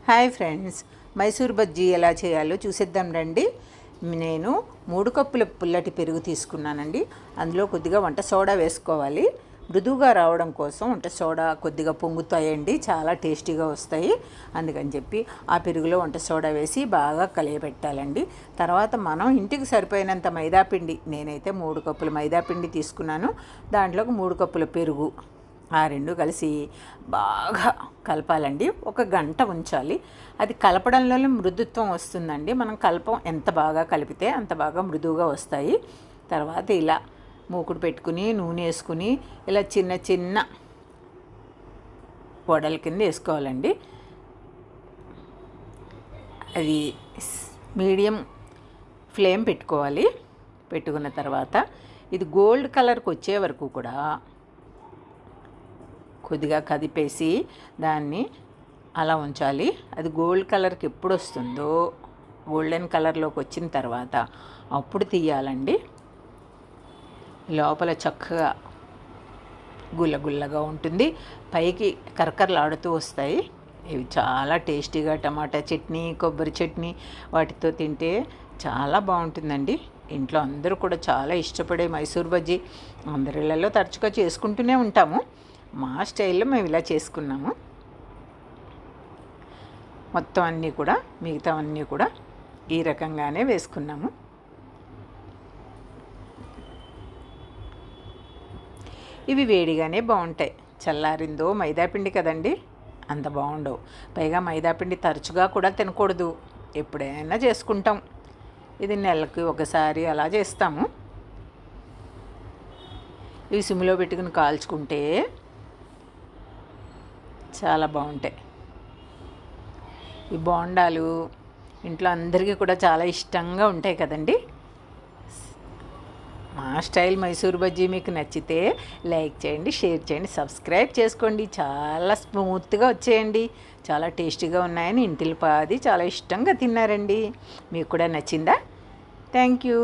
Hi friends, Mysore bajji ఎలా చేయాలో చూసేద్దాం రండి. నేను 3 కప్పుల పుల్లటి పెరుగు తీసుకున్నానండి. అందులో కొద్దిగా వంట సోడా వేసుకోవాలి. మృదువుగా రావడం కోసం వంట సోడా కొద్దిగా పొంగుతాయండి, చాలా టేస్టీగా వస్తాయి. అందుకని చెప్పి ఆ పెరుగులో వంట సోడా వేసి బాగా కలియబెట్టాలండి. తర్వాత మనం ఇంటికి సరిపోయినంత మైదాపిండి, నేనైతే 3 కప్పుల మైదాపిండి తీసుకున్నాను. దాంట్లోకి 3 కప్పుల పెరుగు, ఆ రెండు కలిసి బాగా కలపాలండి. 1 గంట ఉంచాలి. అది కలపడంలోనే మృదుత్వం వస్తుందండి. మనం ఎంత బాగా కలిపితే అంత బాగా మృదువుగా వస్తాయి. తర్వాత ఇలా మూకుడు పెట్టుకుని నూనె వేసుకుని ఇలా చిన్న చిన్న వడల కింద వేసుకోవాలండి. అది మీడియం ఫ్లేమ్ పెట్టుకోవాలి. పెట్టుకున్న తర్వాత ఇది గోల్డ్ కలర్కి వచ్చే వరకు కూడా కొద్దిగా కదిపేసి దాన్ని అలా ఉంచాలి. అది గోల్డ్ కలర్కి ఎప్పుడు వస్తుందో, గోల్డెన్ కలర్లోకి వచ్చిన తర్వాత అప్పుడు తీయాలండి. లోపల చక్కగా గుల్లగుల్లగా ఉంటుంది, పైకి కరకరలాడుతూ వస్తాయి. ఇవి చాలా టేస్టీగా టమాటా చట్నీ, కొబ్బరి చట్నీ వాటితో తింటే చాలా బాగుంటుందండి. ఇంట్లో అందరూ కూడా చాలా ఇష్టపడే మైసూర్ బజ్జీ అందరిళ్ళలో తరచుగా చేసుకుంటూనే ఉంటాము. మా స్టైల్లో మేము ఇలా చేసుకున్నాము. మొత్తం అన్నీ కూడా, మిగతా అన్నీ కూడా ఈ రకంగానే వేసుకున్నాము. ఇవి వేడిగానే బాగుంటాయి. చల్లారిందో మైదాపిండి కదండి, అంత బాగుండవు. పైగా మైదాపిండి తరచుగా కూడా తినకూడదు, ఎప్పుడైనా చేసుకుంటాం. ఇది నెలకి ఒకసారి అలా చేస్తాము. ఇవి సిమ్లో పెట్టుకుని కాల్చుకుంటే చాలా బాగుంటాయి. ఈ బోండాలు ఇంట్లో అందరికీ కూడా చాలా ఇష్టంగా ఉంటాయి కదండి. మా స్టైల్ మైసూర్ బజ్జీ మీకు నచ్చితే లైక్ చేయండి, షేర్ చేయండి, సబ్స్క్రైబ్ చేసుకోండి. చాలా స్మూత్గా వచ్చేయండి, చాలా టేస్టీగా ఉన్నాయని ఇంటిల్లిపాది చాలా ఇష్టంగా తిన్నారండి. మీకు కూడా నచ్చిందా? Thank you.